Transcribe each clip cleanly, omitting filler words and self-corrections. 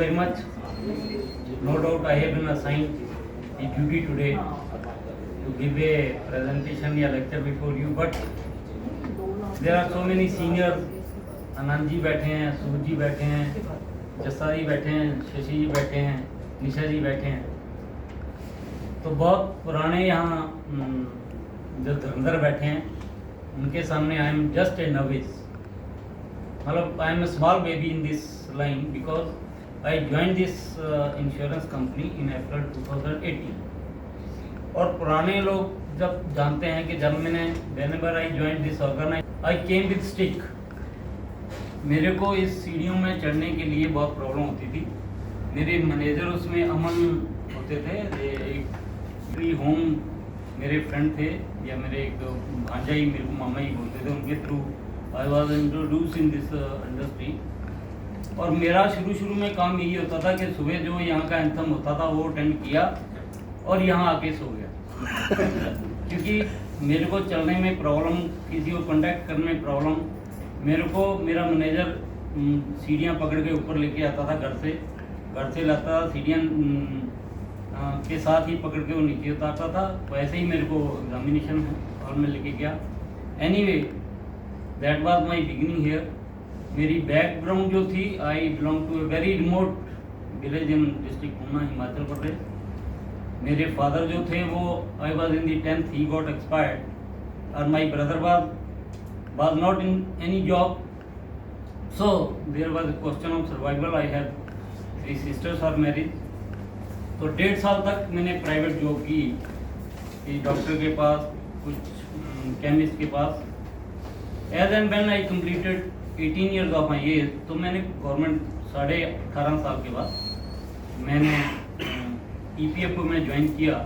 very much. No doubt I have been assigned a duty today to give a presentation or lecture before you, but there are so many seniors. Anand ji बैठे हैं, सूरज जी बैठे हैं, जस्सा जी बैठे हैं, शशि जी बैठे हैं, निशा जी बैठे हैं। तो बहुत पुराने यहाँ जो धुरंधर बैठे हैं, उनके सामने I am just a novice. मतलब I am a small baby in this line because I join this insurance company in April 2018। और पुराने लोग जब जानते हैं कि जब मैंने whenever I join this organise I came with stick. मेरे को इस सीढ़ियों में चढ़ने के लिए बहुत प्रॉब्लम होती थी। मेरे मैनेजर उसमें अमन होते थे, एक फ्री होम मेरे फ्रेंड थे, या मेरे एक भांजा ही, मेरे को मामा ही बोलते थे, उनके through I was introduce in this industry. और मेरा शुरू में काम यही होता था कि सुबह जो यहाँ का एंथम होता था वो अटेंड किया और यहाँ आके सो गया क्योंकि मेरे को चलने में प्रॉब्लम, किसी को कॉन्टैक्ट करने में प्रॉब्लम। मेरे को मेरा मैनेजर सीढ़ियाँ पकड़ के ऊपर लेके आता था, घर से लाता था, सीढ़ियाँ के साथ ही पकड़ के वो नीचे उतारता था। वैसे ही मेरे को एग्जामिनेशन हॉल में लेके गया। Anyway that was my beginning here. मेरी बैकग्राउंड जो थी, I belong to a very remote village in district Una, Himachal Pradesh. मेरे फादर जो थे वो I was in the 10th, he got expired, और my brother was not in any job, so there was a question of survival. I have 3 sisters are married. तो 1.5 साल तक मैंने private job की, डॉक्टर के पास, कुछ केमिस्ट के पास। Age and when I completed 18 years of my age, तो मैंने गवर्नमेंट 18.5 साल के बाद मैंने EPFO में ज्वाइन किया।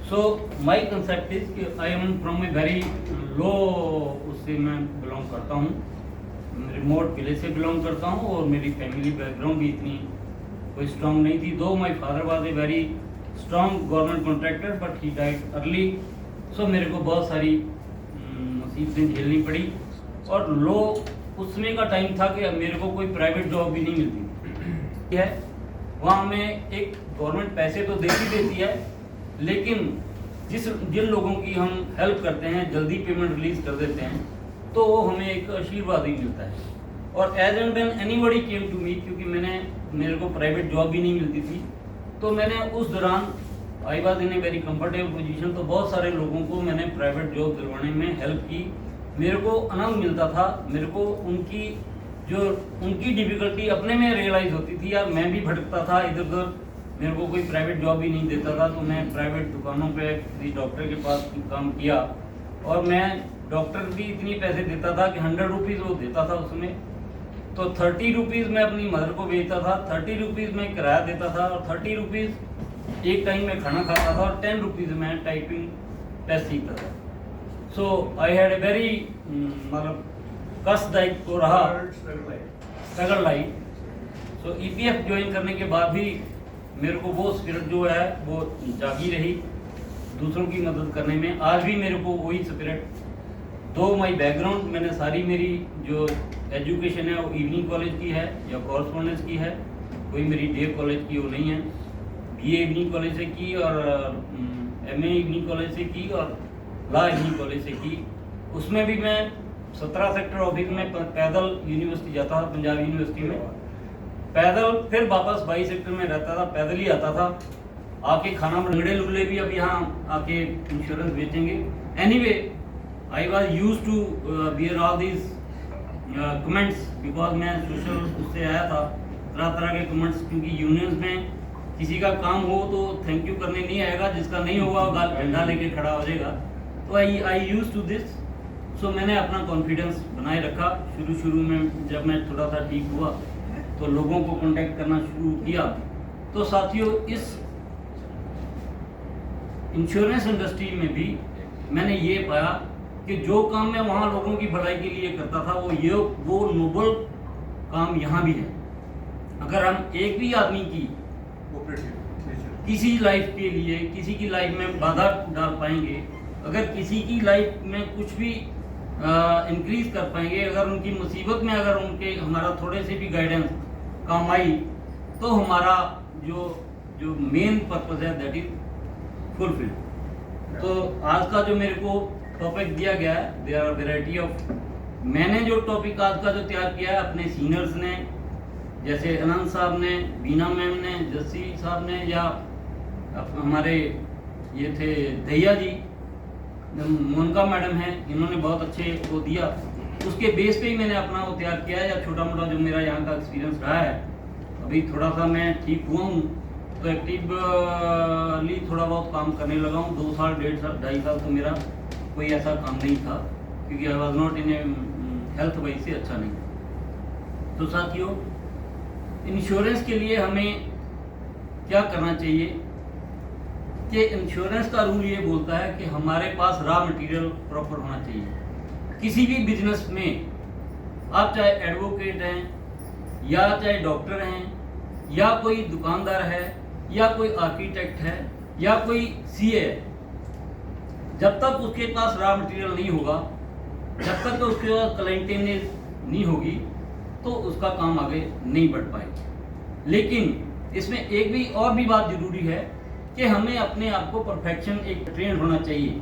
सो माई कंसेप्ट इज कि I am from a very low, उससे मैं बिलोंग करता हूँ, रिमोट विलेज से बिलोंग करता हूँ, और मेरी फैमिली बैकग्राउंड भी इतनी कोई स्ट्रॉन्ग नहीं थी। दो my father was a very strong government contractor, but he died early. So मेरे को बहुत सारी मुसीबतें झेलनी पड़ी, और लो उसमें का टाइम था कि मेरे को कोई प्राइवेट जॉब भी नहीं मिलती है। वहाँ हमें एक गवर्नमेंट पैसे तो देती है, लेकिन जिन लोगों की हम हेल्प करते हैं, जल्दी पेमेंट रिलीज कर देते हैं, तो वो हमें एक आशीर्वाद ही मिलता है। और as and when anybody came to me, क्योंकि मेरे को प्राइवेट जॉब भी नहीं मिलती थी, तो मैंने उस दौरान आई was in a very comfortable position, तो बहुत सारे लोगों को मैंने प्राइवेट जॉब दिलवाने में हेल्प की। मेरे को आनंद मिलता था, मेरे को उनकी डिफिकल्टी अपने में रियलाइज होती थी, यार मैं भी भटकता था इधर उधर, मेरे को कोई प्राइवेट जॉब ही नहीं देता था। तो मैं प्राइवेट दुकानों पे किसी डॉक्टर के पास काम किया, और मैं डॉक्टर भी इतनी पैसे देता था कि 100 रुपीज़ वो देता था उसमें, तो 30 रुपीज़ मैं अपनी मदर को भेजता था, 30 रुपीज़ मैं किराया देता था, और 30 रुपीज़ एक टाइम में खाना खाता था, और 10 रुपीज़ मैं टाइपिंग टेस्ट सीखता था। सो आई हैड ए वेरी मतलब कष्टदायक तो रहा स्ट्रगल लाइफ। सो EPF ज्वाइन करने के बाद भी मेरे को वो स्पिरिट जो है वो जागी रही दूसरों की मदद करने में। आज भी मेरे को वही स्पिरिट, दो माई बैकग्राउंड, मैंने सारी मेरी जो एजुकेशन है वो इवनिंग कॉलेज की है या कॉरस्पॉन्डेंस की है, कोई मेरी डे कॉलेज की वो नहीं है। BA इवनिंग कॉलेज से की, और MA इवनिंग कॉलेज से की, और लॉ इवनिंग कॉलेज से की। उसमें भी मैं 17 सेक्टर ऑफिस में पैदल यूनिवर्सिटी जाता था, पंजाब यूनिवर्सिटी में पैदल, फिर वापस 22 सेक्टर में रहता था, पैदल ही आता था। आके खाना लंगड़े लुगड़े भी अब यहाँ आके इंश्योरेंस बेचेंगे। Anyway I was used to bear all these comments, because मैं सोशल उससे आया था, तरह के कमेंट्स, क्योंकि यूनियंस में किसी का काम हो तो थैंक यू करने नहीं आएगा, जिसका नहीं होगा वो झंडा लेके खड़ा हो जाएगा। तो आई यूज्ड टू दिस। सो मैंने अपना कॉन्फिडेंस बनाए रखा। शुरू में जब मैं थोड़ा सा ठीक हुआ तो लोगों को कांटेक्ट करना शुरू किया। तो साथियों, इस इंश्योरेंस इंडस्ट्री में भी मैंने ये पाया कि जो काम मैं वहाँ लोगों की भलाई के लिए करता था, वो नोबल काम यहाँ भी है। अगर हम एक भी आदमी की किसी लाइफ के लिए, किसी की लाइफ में बाधा डाल पाएंगे, अगर किसी की लाइफ में कुछ भी इंक्रीज कर पाएंगे, अगर उनकी मुसीबत में अगर उनके हमारा थोड़े से भी गाइडेंस काम आई, तो हमारा जो जो मेन पर्पस है दैट इज फुलफिल्ड। तो आज का जो मेरे को टॉपिक दिया गया है, देयर आर वैरायटी ऑफ, मैंने जो टॉपिक आज का जो तैयार किया है अपने सीनियर्स ने, जैसे अनंत साहब ने, बीना मैम ने, जस्सी साहब ने, या हमारे ये थे दहिया जी, मोनिका मैडम हैं, इन्होंने बहुत अच्छे वो दिया, उसके बेस पे ही मैंने अपना वो तैयार किया है, या छोटा मोटा जो मेरा यहाँ का एक्सपीरियंस रहा है। अभी थोड़ा सा मैं ठीक हुआ हूँ तो एक्टिवली थोड़ा बहुत काम करने लगा हूँ। 2 साल 1.5 साल 2.5 साल तो मेरा कोई ऐसा काम नहीं था, क्योंकि I was not in A health wise से अच्छा नहीं। तो साथियों, इंश्योरेंस के लिए हमें क्या करना चाहिए कि इंश्योरेंस का रूल ये बोलता है कि हमारे पास रॉ मटेरियल प्रॉपर होना चाहिए। किसी भी बिजनेस में आप चाहे एडवोकेट हैं, या चाहे डॉक्टर हैं, या कोई दुकानदार है, या कोई आर्किटेक्ट है, या कोई सीए है, जब तक उसके पास रॉ मटेरियल नहीं होगा, जब तक तो उसके पास क्लाइंटेनेज नहीं होगी, तो उसका काम आगे नहीं बढ़ पाएगा। लेकिन इसमें एक भी और भी बात जरूरी है कि हमें अपने आप को परफेक्शन एक ट्रेन होना चाहिए।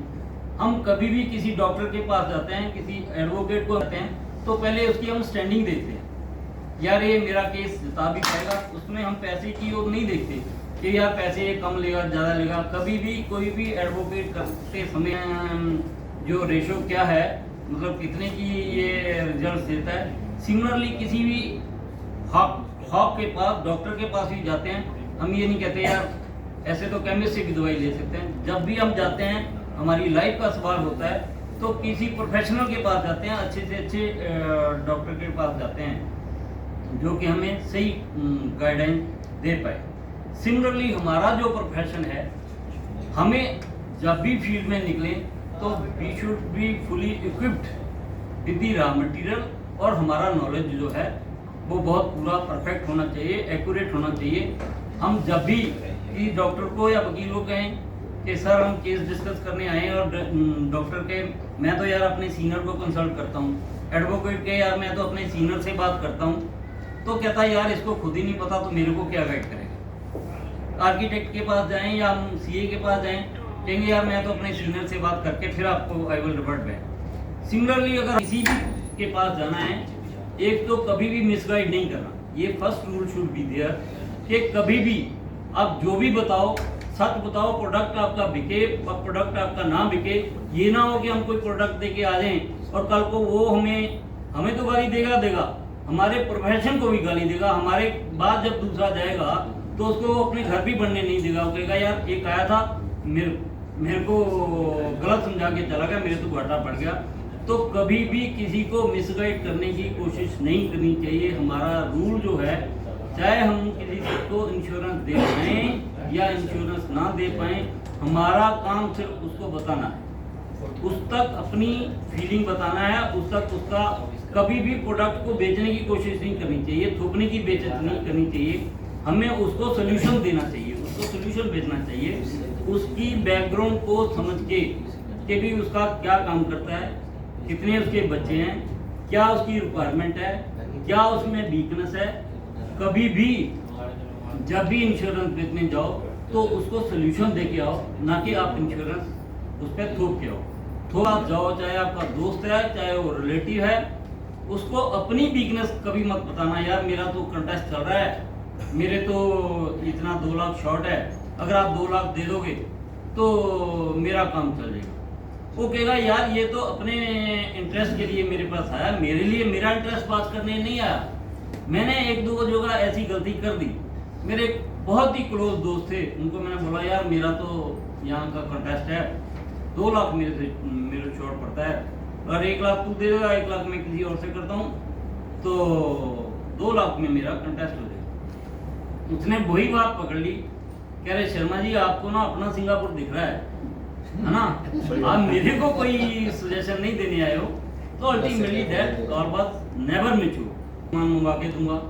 हम कभी भी किसी डॉक्टर के पास जाते हैं, किसी एडवोकेट को जाते हैं, तो पहले उसकी हम स्टैंडिंग देखते हैं, यार ये मेरा केस जिता भी पाएगा। उसमें हम पैसे की ओर नहीं देखते कि यार पैसे ये कम लेगा ज़्यादा लेगा। कभी भी कोई भी एडवोकेट करते समय जो रेशो क्या है, मतलब कितने की ये रिजल्ट देता है। सिमिलरली किसी भी हॉक के पास, डॉक्टर के पास भी जाते हैं, हम ये नहीं कहते यार ऐसे तो केमिस्ट से भी दवाई ले सकते हैं। जब भी हम जाते हैं, हमारी लाइफ का सवाल होता है, तो किसी प्रोफेशनल के पास जाते हैं, अच्छे से अच्छे डॉक्टर के पास जाते हैं जो कि हमें सही गाइडेंस दे पाए। सिमिलरली हमारा जो प्रोफेशन है, हमें जब भी फील्ड में निकले तो we should be fully equipped with the raw material, और हमारा नॉलेज जो है वो बहुत पूरा परफेक्ट होना चाहिए, एक्यूरेट होना चाहिए। हम जब भी किसी डॉक्टर को या वकील को कहें कि सर हम केस डिस्कस करने आए हैं, और डॉक्टर के मैं तो यार अपने सीनियर को कंसल्ट करता हूँ, एडवोकेट के यार मैं तो अपने सीनियर से बात करता हूँ, तो कहता है यार इसको खुद ही नहीं पता तो मेरे को क्या गाइड करेगा। आर्किटेक्ट के पास जाएं या हम सीए के पास जाएं, कहेंगे यार मैं तो अपने सीनियर से बात करके फिर आपको I will revert back. Similarly अगर किसी भी के पास जाना है, एक तो कभी भी मिसगाइड नहीं करना, ये first rule should be there कि कभी भी आप जो भी बताओ सच बताओ, प्रोडक्ट आपका बिके, प्रोडक्ट आपका ना बिके। ये ना हो कि हम कोई प्रोडक्ट दे के आ जाएं और कल को वो हमें तो गाली देगा, हमारे प्रोफेशन को भी गाली देगा, हमारे बाद जब दूसरा जाएगा तो उसको वो अपने घर भी बनने नहीं देगा। वो कहेगा यार एक आया था मेरे को गलत समझा के चला गया, मेरे तो घाटा पड़ गया। तो कभी भी किसी को मिसगाइड करने की कोशिश नहीं करनी चाहिए। हमारा रूल जो है, चाहे हम किसी को इंश्योरेंस दे पाएँ या इंश्योरेंस ना दे पाएँ, हमारा काम सिर्फ उसको बताना है, उस तक अपनी फीलिंग बताना है, उस तक उसका कभी भी प्रोडक्ट को बेचने की कोशिश नहीं करनी चाहिए, थोपने की बेचत नहीं करनी चाहिए। हमें उसको सोल्यूशन देना चाहिए, उसको सोल्यूशन भेजना चाहिए, उसकी बैकग्राउंड को समझ के भी उसका क्या काम करता है, कितने उसके बच्चे हैं, क्या उसकी रिक्वायरमेंट है, क्या उसमें वीकनेस है। कभी भी जब भी इंश्योरेंस बेचने जाओ तो उसको सोल्यूशन दे के आओ, ना कि आप इंश्योरेंस उस पर थोप के आओ। थोड़ा जाओ, चाहे आपका दोस्त है चाहे वो रिलेटिव है, उसको अपनी वीकनेस कभी मत बताना, यार मेरा तो कंटेस्ट चल रहा है, मेरे तो इतना 2 लाख शॉर्ट है, अगर आप 2 लाख दे दोगे तो मेरा काम चल जाएगा। वो कहेगा यार ये तो अपने इंटरेस्ट के लिए मेरे पास आया, मेरे लिए मेरा इंटरेस्ट पास करने नहीं आया। मैंने 1-2 जगह ऐसी गलती कर दी। मेरे बहुत ही क्लोज दोस्त थे, उनको मैंने बोला यार मेरा तो यहाँ का कंटेस्ट है, 2 लाख मेरे शॉर्ट पड़ता है, अगर 1 लाख तू दे देगा, 1 लाख मैं किसी और से करता हूँ, तो 2 लाख में मेरा कंटेस्ट हो जाएगा। उसने वही बात पकड़ ली, कह रहे शर्मा जी आपको ना अपना सिंगापुर दिख रहा है ना, आप मेरे को कोई सजेशन नहीं देने आए हो। तो अल्टीमेटली दैट और बात नेवर मैच्योर, मैं मंगा के दूंगा।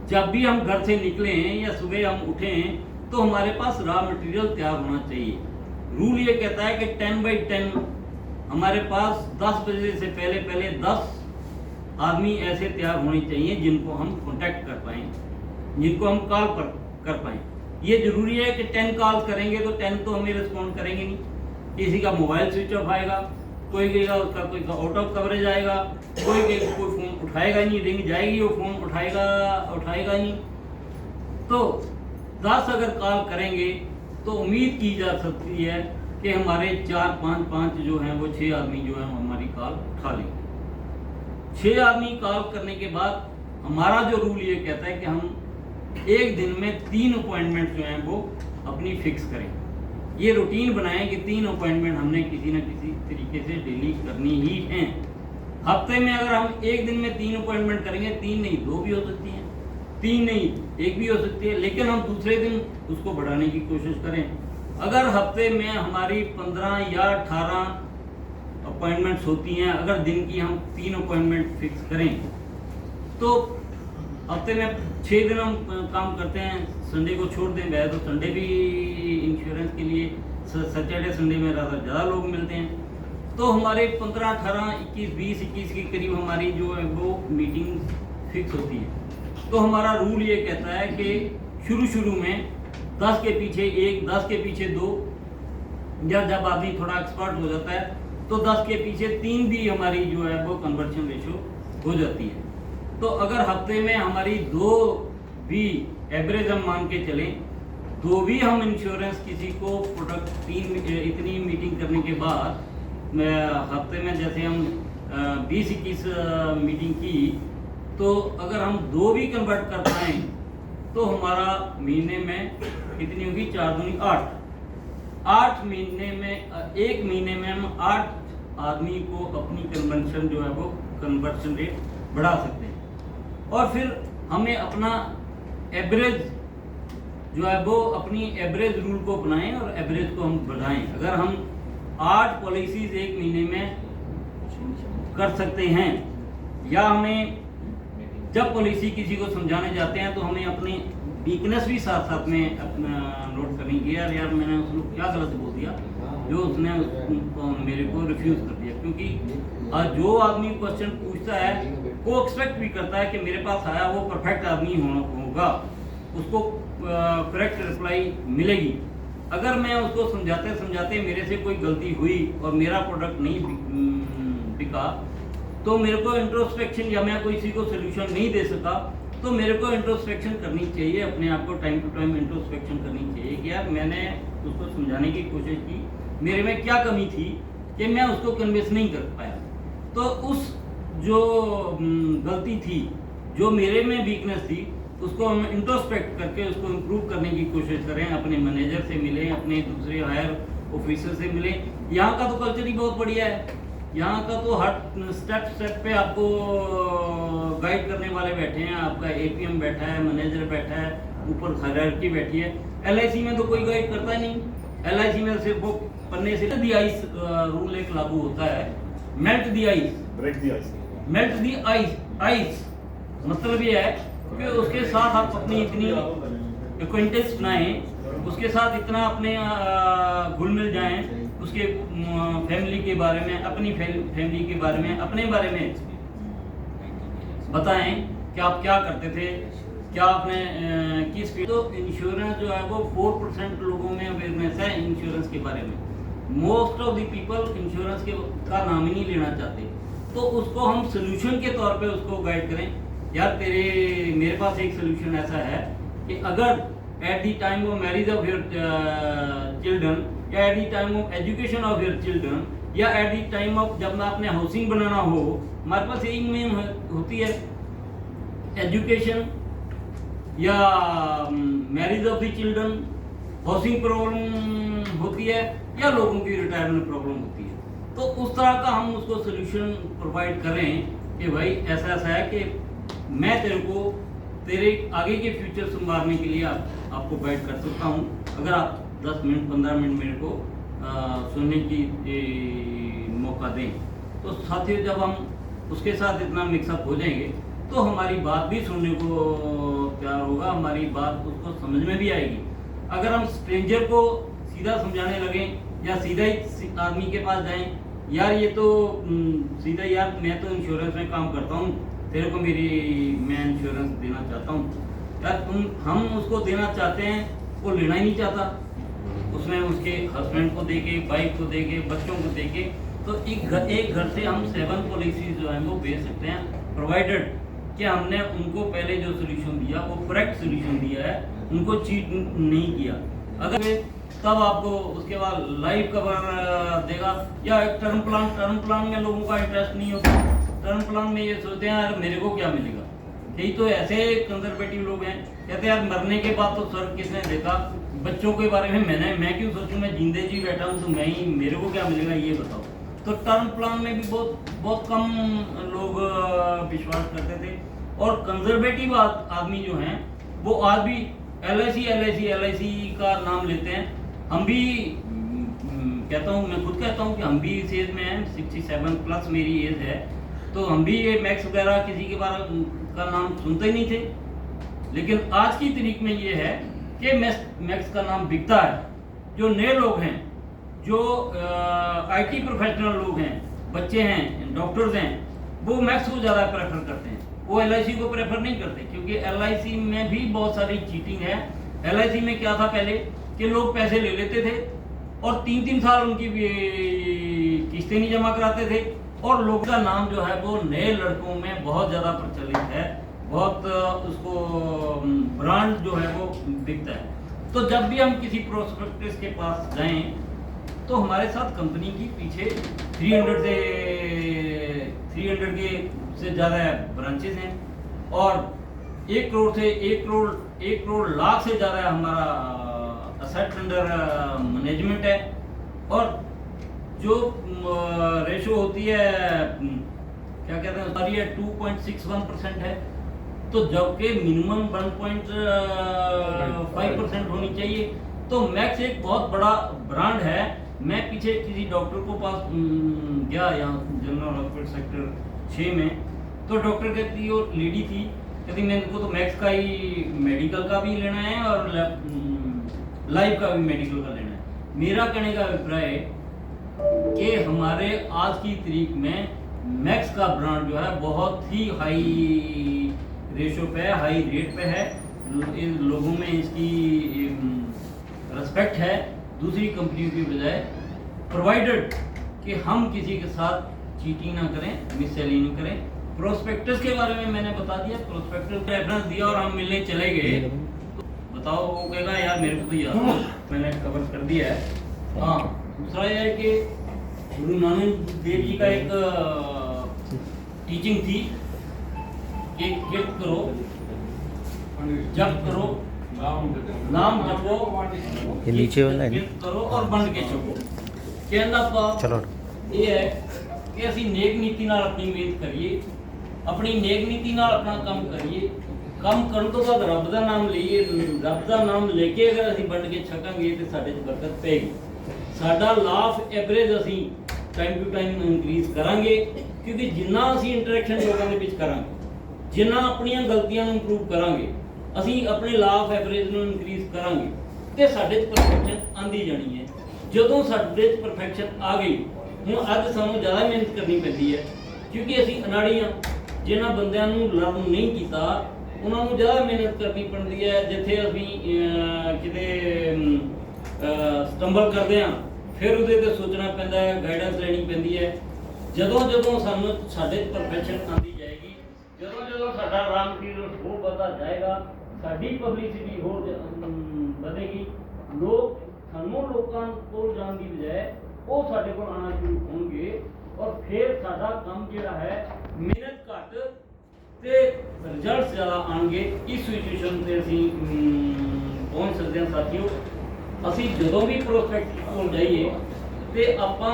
जब भी हम घर से निकले हैं या सुबह हम उठे हैं तो हमारे पास रॉ मटेरियल तैयार होना चाहिए। रूल ये कहता है कि 10/10 हमारे पास 10 बजे से पहले 10 आदमी ऐसे तैयार होने चाहिए जिनको हम कांटेक्ट कर पाएं। जिनको हम कॉल कर पाएँ। ये ज़रूरी है कि 10 कॉल करेंगे तो 10 तो हमें रिस्पॉन्ड करेंगे नहीं। किसी का मोबाइल स्विच ऑफ आएगा, कोई कहेगा उसका कोई आउट ऑफ कवरेज आएगा, कोई कहेगा कोई फ़ोन उठाएगा नहीं, रिंग जाएगी वो फ़ोन उठाएगा नहीं। तो 10 अगर कॉल करेंगे तो उम्मीद की जा सकती है कि हमारे 4-5 जो हैं वो 6 आदमी जो हैं हमारी कॉल उठा लेंगे। 6 आदमी कॉल करने के बाद हमारा जो रूल ये कहता है कि हम एक दिन में 3 अपॉइंटमेंट जो हैं वो अपनी फिक्स करें। ये रूटीन बनाएं कि 3 अपॉइंटमेंट हमने किसी न किसी तरीके से डेली करनी ही हैं। हफ्ते में अगर हम एक दिन में 3 अपॉइंटमेंट करेंगे, 3 नहीं 2 भी हो सकती हैं, 3 नहीं 1 भी हो सकती है, लेकिन हम दूसरे दिन उसको बढ़ाने की कोशिश करें। अगर हफ्ते में हमारी 15 या 18 अपॉइंटमेंट्स होती हैं, अगर दिन की हम 3 अपॉइंटमेंट फिक्स करें तो हफ्ते में 6 दिन हम काम करते हैं, संडे को छोड़ दें। वैसे तो संडे भी इंश्योरेंस के लिए सैटरडे संडे में ज़्यादा लोग मिलते हैं। तो हमारे 15, 18, 21 के करीब हमारी जो है वो मीटिंग फिक्स होती है। तो हमारा रूल ये कहता है कि शुरू में 10 के पीछे 1, 10 के पीछे 2, या जब आदमी थोड़ा एक्सपर्ट हो जाता है तो 10 के पीछे 3 भी हमारी जो है वो कन्वर्शन रेशो हो जाती है। तो अगर हफ्ते में हमारी 2 भी एवरेज हम मान के चलें, 2 भी हम इंश्योरेंस किसी को प्रोडक्ट 3 इतनी मीटिंग करने के बाद हफ्ते में जैसे हम 20-21 मीटिंग की, तो अगर हम 2 भी कन्वर्ट कर पाएँ तो हमारा महीने में कितनी होगी, 4 दूनी 8 महीने में, एक महीने में हम 8 आदमी को अपनी कन्वर्शन जो है वो कन्वर्शन रेट बढ़ा सकते हैं। और फिर हमें अपना एवरेज जो है वो अपनी एवरेज रूल को बनाएं और एवरेज को हम बढ़ाएं। अगर हम 8 पॉलिसीज एक महीने में कर सकते हैं, या हमें जब पॉलिसी किसी को समझाने जाते हैं तो हमें अपनी वीकनेस भी साथ साथ में अपना नोट करनी है। यार मैंने उसको क्या गलत बोल दिया जो उसने मेरे को रिफ्यूज़ कर दिया, क्योंकि जो आदमी क्वेश्चन पूछता है वो एक्सपेक्ट भी करता है कि मेरे पास आया वो परफेक्ट आदमी होगा, उसको करेक्ट रिप्लाई मिलेगी। अगर मैं उसको समझाते मेरे से कोई गलती हुई और मेरा प्रोडक्ट नहीं बिका, तो मेरे को इंट्रोस्पेक्शन, या मैं किसी को सोल्यूशन नहीं दे सका, तो मेरे को इंट्रोस्पेक्शन करनी चाहिए, अपने आप को टाइम टू टाइम इंट्रोस्पेक्शन करनी चाहिए कि यार मैंने उसको समझाने की कोशिश की, मेरे में क्या कमी थी कि मैं उसको कन्विंस नहीं कर पाया। तो उस जो गलती थी, जो मेरे में वीकनेस थी, उसको हम इंट्रोस्पेक्ट करके उसको इम्प्रूव करने की कोशिश करें। अपने मैनेजर से मिलें, अपने दूसरे हायर ऑफिसर से मिलें। यहाँ का तो कल्चर ही बहुत बढ़िया है, यहाँ का तो हर स्टेप पे आपको गाइड करने वाले बैठे हैं, आपका एपीएम बैठा है, मैनेजर बैठा है, ऊपर हायरार्की बैठी है। एलआईसी में तो कोई गाइड करता ही नहीं। एलआईसी में सिर्फ वो पन्ने से दी आइस रूल एक लागू होता है, melt the ice, break the ice, melt the ice मतलब ये है कि उसके साथ आप अपनी इतनी एक्वेंटेंस बनाएं, उसके साथ इतना अपने घुल मिल जाएं, उसके फैमिली के बारे में, अपनी फैमिली के बारे में, अपने बारे में बताएं कि आप क्या करते थे, क्या आपने किस फील्ड। तो इंश्योरेंस जो है वो 4% लोगों में अवेयरनेस है इंश्योरेंस के बारे में। Most of the people insurance का नाम ही नहीं लेना चाहते। तो उसको हम सोल्यूशन के तौर पे उसको गाइड करें, यार मेरे पास एक सोल्यूशन ऐसा है कि अगर at the time of marriage of your children, या at the time of education of your children, या एट द टाइम ऑफ जब आपने हाउसिंग बनाना हो, हमारे पास यही मेन होती है, एजुकेशन या marriage of the children, housing problem होती है, या लोगों की रिटायरमेंट प्रॉब्लम होती है। तो उस तरह का हम उसको सोल्यूशन प्रोवाइड करें कि भाई ऐसा ऐसा है कि मैं तेरे आगे के फ्यूचर संभालने के लिए आपको गाइड कर सकता हूँ, अगर आप 10 मिनट 15 मिनट मेरे को सुनने की मौका दें। तो साथियों, जब हम उसके साथ इतना मिक्सअप हो जाएंगे तो हमारी बात भी सुनने को तैयार होगा, हमारी बात उसको समझ में भी आएगी। अगर हम स्ट्रेंजर को सीधा समझाने लगें या सीधा ही आदमी के पास जाएं, यार ये तो सीधा, यार मैं तो इंश्योरेंस में काम करता हूँ, तेरे को मैं इंश्योरेंस देना चाहता हूँ, यार हम उसको देना चाहते हैं, वो लेना ही नहीं चाहता। उसमें उसके हस्बैंड को देके, वाइफ को देके, बच्चों को देके, तो एक घर से हम 7 पॉलिसीज जो हैं वो भेज सकते हैं, प्रोवाइडेड कि हमने उनको पहले जो सोल्यूशन दिया वो करेक्ट सोल्यूशन दिया है, उनको चीट नहीं किया। अगर तब आपको उसके बाद लाइफ कवर देगा, या एक टर्म प्लान में लोगों का इंटरेस्ट नहीं होता। टर्म प्लान में ये सोचते हैं यार मेरे को क्या मिलेगा। यही तो ऐसे कंजर्वेटिव लोग हैं, कहते हैं यार मरने के बाद तो स्वर्ग किसने देखा, बच्चों के बारे में मैं क्यों सोचूं, मैं जिंदे जी बैठा हूं तो मेरे को क्या मिलेगा ये बताओ। तो टर्म प्लान में भी बहुत कम लोग विश्वास करते थे। और कंजर्वेटिव आदमी जो हैं वो आज भी LIC का नाम लेते हैं। हम भी कहता हूँ, मैं खुद कहता हूँ कि हम भी इस एज में हैं, 67 प्लस मेरी एज है, तो हम भी ये मैक्स वगैरह किसी के बारे का नाम सुनते ही नहीं थे। लेकिन आज की तारीख में ये है कि मैक्स का नाम बिकता है। जो नए लोग हैं, जो IT प्रोफेशनल लोग हैं, बच्चे हैं, डॉक्टर्स हैं, वो मैक्स को ज़्यादा प्रेफर करते हैं, वो LIC को प्रेफर नहीं करते, क्योंकि LIC में भी बहुत सारी चीटिंग है। LIC में क्या था पहले कि लोग पैसे ले लेते थे और 3-3 साल उनकी किस्तें नहीं जमा कराते थे, और लोगों का नाम जो है वो नए लड़कों में बहुत ज़्यादा प्रचलित है, बहुत उसको ब्रांड जो है वो बिकता है। तो जब भी हम किसी प्रोस्पेक्टस के पास जाएं तो हमारे साथ कंपनी की पीछे 300 के से ज़्यादा ब्रांचेस हैं, और 1 करोड़ लाख से ज़्यादा हमारा असेट अंडर मैनेजमेंट है। और जो रेशो होती है क्या कहते हैं सारी है 2.61% है, तो जबकि मिनिमम 1.5% होनी चाहिए। तो मैक्स एक बहुत बड़ा ब्रांड है। मैं पीछे किसी डॉक्टर को पास गया यहाँ जनरल हॉस्पिटल सेक्टर 6 में, तो डॉक्टर कहती वो लेडी थी, कहती मेरे को तो मैक्स का ही मेडिकल का भी लेना है और लाइफ का भी मेडिकल का लेना है। मेरा कहने का अभिप्राय है कि हमारे आज की तारीख में मैक्स का ब्रांड जो है बहुत ही हाई रेशो पे है, हाई रेट पे है, इन लोगों में इसकी रेस्पेक्ट है दूसरी कंपनियों की बजाय, प्रोवाइडेड कि हम किसी के साथ चीटिंग ना करें, मिससेलिंग ना करें। प्रोस्पेक्टस के बारे में मैंने बता दिया, प्रोस्पेक्टस का रेफरेंस दिया और हम मिलने चले गए, तो बताओ वो कहेगा यार मेरे को तो याद मैंने कवर कर दिया है। हाँ, दूसरा यह है कि गुरु नानक देव जी का एक टीचिंग थी कि कीर्त करो, जप करो, नाम जपो, ये नीचे वाला है कीर्त करो और बंद के छको। कहने का चलो ये है कि ਅਸੀਂ नेक नीति नाल अपनी मेहनत करिए, अपनी नेक नीति नाल अपना काम करिए, ਕੰਮ ਕਰਨ ਤੋਂ ਬਾਅਦ ਰੱਬ ਦਾ ਨਾਮ ਲਈਏ, ਰੱਬ ਦਾ ਨਾਮ ਲੈ ਕੇ ਅਗਰ ਅਸੀਂ ਵੰਡ ਕੇ ਛਕਾਂਗੇ ਤੇ ਸਾਡੇ 'ਚ ਬਰਕਤ ਪਏਗੀ। ਸਾਡਾ ਲਾਫ ਐਵਰੇਜ ਅਸੀਂ ਟਾਈਮ ਟੂ ਟਾਈਮ ਇਨਕਰੀਜ਼ ਕਰਾਂਗੇ, ਕਿਉਂਕਿ ਜਿੰਨਾ ਅਸੀਂ ਇੰਟਰੈਕਸ਼ਨ ਲੋਕਾਂ ਦੇ ਵਿੱਚ ਕਰਾਂਗੇ, ਜਿੰਨਾ ਆਪਣੀਆਂ ਗਲਤੀਆਂ ਨੂੰ ਇੰਪਰੂਵ ਕਰਾਂਗੇ, ਅਸੀਂ ਆਪਣੇ ਲਾਫ ਐਵਰੇਜ ਨੂੰ ਇਨਕਰੀਜ਼ ਕਰਾਂਗੇ ਤੇ ਸਾਡੇ 'ਚ ਪਰਫੈਕਸ਼ਨ ਆਂਦੀ ਜਾਣੀ ਹੈ। ਜਦੋਂ ਸਾਡੇ 'ਚ ਪਰਫੈਕਸ਼ਨ ਆ ਗਈ, ਹੁਣ ਅੱਜ ਸਾਨੂੰ ਜ਼ਿਆਦਾ ਮਿਹਨਤ ਕਰਨੀ ਪੈਂਦੀ ਹੈ, ਕਿਉਂਕਿ ਅਸੀਂ ਅਨਾੜੀਆਂ ਜਿਨ੍ਹਾਂ ਬੰਦਿਆਂ ਨੂੰ ਲਰਨ ਨਹੀਂ ਕੀਤਾ ਉਹਨਾਂ ਨੂੰ ਜ਼ਿਆਦਾ ਮਿਹਨਤ ਕਰਨੀ ਪੈਂਦੀ ਹੈ। ਜਿੱਥੇ ਅਸੀਂ ਕਿਤੇ ਸਟੰਬਲ ਕਰਦੇ ਹਾਂ ਫਿਰ ਉਹਦੇ 'ਤੇ ਸੋਚਣਾ ਪੈਂਦਾ ਹੈ, ਗਾਈਡੈਂਸ ਲੈਣੀ ਪੈਂਦੀ ਹੈ। ਜਦੋਂ ਸਾਨੂੰ ਸਾਡੇ ਪਰਫੈਕਸ਼ਨ ਆਉਂਦੀ ਜਾਏਗੀ, ਜਦੋਂ ਸਾਡਾ ਰਾ ਮਟੀਰੀਅਲ ਹੋਰ ਵੱਧਦਾ ਜਾਏਗਾ, ਸਾਡੀ ਪਬਲਿਸਿਟੀ ਹੋਰ ਵਧੇਗੀ, ਲੋਕਾਂ ਕੋਲ ਜਾਣ ਦੀ ਬਜਾਏ ਉਹ ਸਾਡੇ ਕੋਲ ਆਉਣਾ ਸ਼ੁਰੂ ਹੋਣਗੇ, ਔਰ ਫਿਰ ਸਾਡਾ ਕੰਮ ਜਿਹੜਾ ਹੈ ਮਿਹਨਤ ਘੱਟ ਤੇ ਰਿਜ਼ਲਟਸ ਜ਼ਿਆਦਾ ਆਉਣਗੇ। ਇਸ ਸਿਚੁਏਸ਼ਨ 'ਤੇ ਅਸੀਂ ਪਹੁੰਚ ਸਕਦੇ ਹਾਂ। ਸਾਥੀਓ, ਅਸੀਂ ਜਦੋਂ ਵੀ ਪ੍ਰੋਸਪੈਕਟ ਕੋਲ ਜਾਈਏ ਤੇ ਆਪਾਂ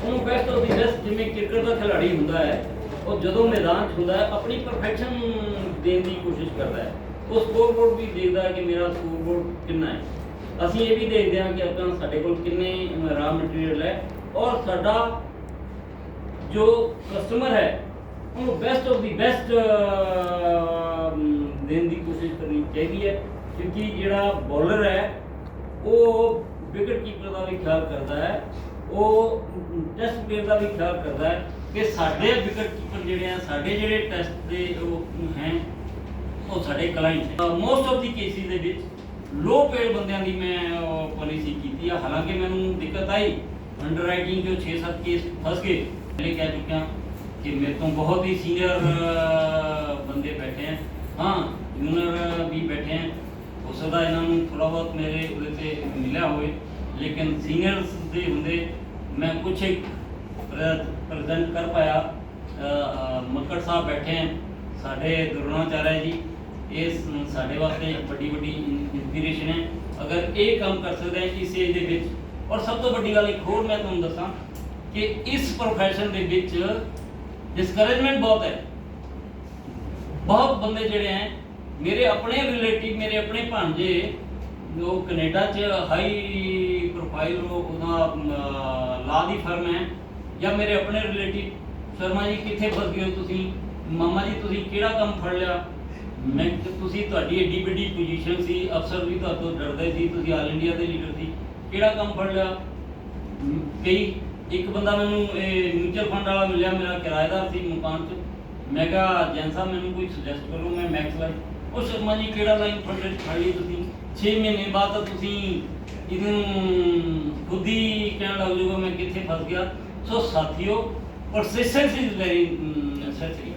ਉਹਨੂੰ ਬੈਸਟ ਆਫ ਦੀ ਬੈਸਟ, ਜਿਵੇਂ ਕ੍ਰਿਕਟ ਦਾ ਖਿਡਾਰੀ ਹੁੰਦਾ ਹੈ, ਉਹ ਜਦੋਂ ਮੈਦਾਨ 'ਚ ਹੁੰਦਾ ਹੈ ਆਪਣੀ ਪਰਫੈਕਸ਼ਨ ਦੇਣ ਦੀ ਕੋਸ਼ਿਸ਼ ਕਰਦਾ ਹੈ। ਉਹ ਸਕੋਰਬੋਰਡ ਵੀ ਦੇਖਦਾ ਹੈ ਕਿ ਮੇਰਾ ਸਕੋਰਬੋਰਡ ਕਿੰਨਾ ਹੈ। ਅਸੀਂ ਇਹ ਵੀ ਦੇਖਦੇ ਹਾਂ ਕਿ ਆਪਾਂ ਸਾਡੇ ਕੋਲ ਕਿੰਨੇ ਰਾ ਮਟੀਰੀਅਲ ਹੈ, ਔਰ ਸਾਡਾ ਜੋ ਕਸਟਮਰ ਹੈ ਉਹਨੂੰ ਬੈਸਟ ਆਫ ਦੀ ਬੈਸਟ ਦੇਣ ਦੀ ਕੋਸ਼ਿਸ਼ ਕਰਨੀ ਚਾਹੀਦੀ ਹੈ। ਕਿਉਂਕਿ ਜਿਹੜਾ ਬੋਲਰ ਹੈ ਉਹ ਵਿਕਟ ਕੀਪਰ ਦਾ ਵੀ ਖਿਆਲ ਕਰਦਾ ਹੈ, ਉਹ ਟੈਸਟ ਪਲੇਅਰ ਦਾ ਵੀ ਖਿਆਲ ਕਰਦਾ ਹੈ ਕਿ ਸਾਡੇ ਵਿਕਟ ਕੀਪਰ ਜਿਹੜੇ ਆ, ਸਾਡੇ ਜਿਹੜੇ ਟੈਸਟ ਦੇ ਉਹ ਹੈ ਉਹ ਸਾਡੇ client most of the cases ਦੇ ਵਿੱਚ ਲੋ ਪੇਡ ਬੰਦਿਆਂ ਦੀ ਮੈਂ ਪਾਲਿਸੀ ਕੀਤੀ ਆ। ਹਾਲਾਂਕਿ ਮੈਨੂੰ ਦਿੱਕਤ ਆਈ ਅੰਡਰਰਾਈਟਿੰਗ ਜੋ 6-7 ਕੇਸ ਫਸ ਗਏ। ਪਹਿਲੇ ਕਹਿ ਚੁੱਕਿਆ ਕਿ ਮੇਰੇ ਤੋਂ ਬਹੁਤ ਹੀ ਸੀਨੀਅਰ ਬੰਦੇ ਬੈਠੇ हैं, हाँ जूनियर भी बैठे हैं। हो सकता है इन्होंने थोड़ा बहुत मेरे ਉਹਦੇ ਤੇ ਮਿਲਿਆ ਹੋਵੇ, लेकिन सीनियर्स ਦੇ ਹੁੰਦੇ मैं कुछ एक प्रेजेंट कर पाया। मक्कड़ साहब बैठे हैं, साढ़े द्रोणाचार्य जी, ये साढ़े वास्ते बड़ी बड़ी इंस्पिरेशन है। अगर ये काम कर सकते हैं इस एज ਦੇ ਵਿੱਚ। और सब तो बड़ी गल एक होर मैं ਤੁਹਾਨੂੰ ਦੱਸਾਂ कि इस प्रोफैशन ਦੇ ਵਿੱਚ डिस्करेजमेंट बहुत है। बहुत बंदे ਜਿਹੜੇ हैं मेरे अपने रिलेटिव, मेरे अपने भांजे जो कनेडा च हाई प्रोफाइल ਉਹਦਾ ਲਾ ਦੀ ਫਰਮ ਹੈ, ਜਾਂ ਮੇਰੇ ਆਪਣੇ ਰਿਲੇਟਿਵ ਸ਼ਰਮਾ ਜੀ ਕਿੱਥੇ ਫਸ ਗਏ ਹੋ ਤੁਸੀਂ, ਮਾਮਾ ਜੀ ਤੁਸੀਂ ਕਿਹੜਾ ਕੰਮ ਫੜ ਲਿਆ। ਮੈਂ ਤੁਸੀਂ ਤੁਹਾਡੀ ਏਡੀ ਵੱਡੀ ਪੋਜੀਸ਼ਨ ਸੀ, ਅਫਸਰ ਵੀ ਤੁਹਾਡੇ ਤੋਂ ਡਰਦੇ ਸੀ, ਤੁਸੀਂ ਆਲ ਇੰਡੀਆ ਦੇ ਲੀਡਰ ਸੀ, ਕਿਹੜਾ ਕੰਮ ਫੜ ਲਿਆ। ਕਈ ਇੱਕ ਬੰਦਾ ਮੈਨੂੰ ਮਿਊਚੁਅਲ ਫੰਡ ਵਾਲਾ ਮਿਲਿਆ, ਮੇਰਾ ਕਿਰਾਏਦਾਰ ਸੀ ਮਕਾਨ 'ਚ। ਮੈਂ ਕਿਹਾ ਜੈਨ ਸਾਹਿਬ ਮੈਨੂੰ ਕੋਈ ਸੁਜੈਸਟ ਕਰੋ, ਮੈਂ ਮੈਕਸ ਲਾਈਨ। ਉਹ ਸ਼ਰਮਾ ਜੀ ਕਿਹੜਾ ਲਾਈਨ ਫੜ ਲਈ ਤੁਸੀਂ, 6 ਮਹੀਨੇ ਬਾਅਦ ਤਾਂ ਤੁਸੀਂ ਇਹਨੂੰ ਖੁਦ ਹੀ ਕਹਿਣ ਲੱਗ ਜਾਊਗਾ ਮੈਂ ਕਿੱਥੇ ਫਸ ਗਿਆ। ਸੋ ਸਾਥੀਓ, ਪਰਸਿਸਟੈਂਸ ਇਜ਼ ਵੈਰੀ ਨੈਸੈਸਰੀ।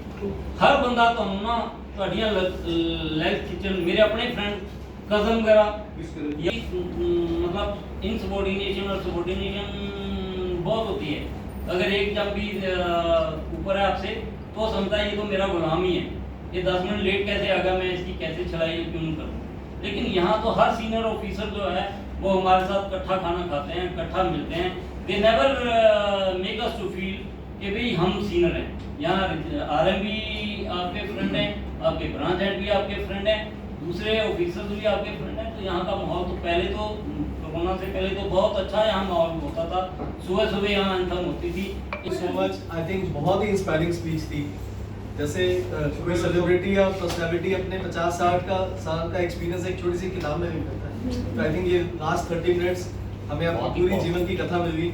ਹਰ ਬੰਦਾ ਤੁਹਾਨੂੰ ਨਾ ਤੁਹਾਡੀਆਂ ਲੈਗ ਖਿੱਚਣ, ਮੇਰੇ ਆਪਣੇ ਫਰੈਂਡ कजन वगैरह, मतलब इनसबॉर्डिनेशन और सबॉर्डिनेशन बहुत होती है। अगर एक जब भी ऊपर है आपसे तो समझता है ये तो मेरा गुलाम ही है, ये 10 मिनट लेट कैसे आ गया, मैं इसकी कैसे चलाई क्यों करूँ। लेकिन यहाँ तो हर सीनियर ऑफिसर जो है वो हमारे साथ इकट्ठा खाना खाते हैं, इकट्ठा मिलते हैं। They never make us to feel कि भाई हम सीनियर हैं। यहाँ RM भी आपके फ्रेंड हैं, आपके ब्रांच हेड भी आपके फ्रेंड हैं, दूसरे ऑफिसर्स भी आपके फ्रेंड हैं। तो यहाँ का माहौल तो पहले तो कोरोना से पहले तो बहुत अच्छा यहाँ माहौल होता था। सुबह सुबह यहाँ एंथम होती थी। सो मच, आई थिंक बहुत ही इंस्पायरिंग स्पीच थी। जैसे कोई सेलिब्रिटी या पर्सनालिटी अपने 50-60 साल का एक्सपीरियंस एक छोटी सी किताब में लिख देता है, तो आई थिंक ये लास्ट 30 मिनट्स हमें अपनी पूरी जीवन की कथा मिल गई।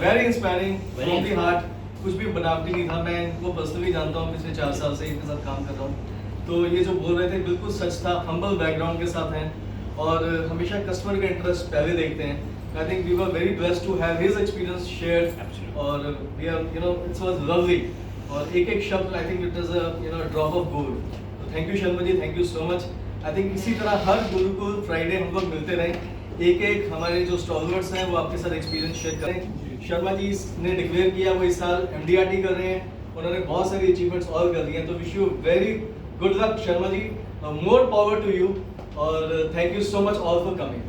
Very inspiring from the heart. कुछ भी बनावटी नहीं था। मैं इनको पर्सनली जानता हूँ, पिछले 4 साल से इनके साथ काम कर रहा हूँ। तो ये जो बोल रहे थे बिल्कुल सच था। हम्बल बैकग्राउंड के साथ हैं और हमेशा कस्टमर का इंटरेस्ट पहले देखते हैं। I think we were very blessed to have his experience shared और we are it was lovely. और एक एक शब्द I think it is a drop of gold. तो thank you Sharma ji, thank you so much. I think इसी तरह हर Gurukul Friday हम लोग मिलते रहें। एक एक हमारे जो स्टॉलवर्ड्स हैं वो आपके साथ एक्सपीरियंस शेयर करें। शर्मा जी ने डिक्लेयर किया वो इस साल MDRT कर रहे हैं, उन्होंने बहुत सारी अचीवमेंट्स और कर दी हैं। तो wish you very good luck Sharma ji, more power to you और thank you so much all for coming।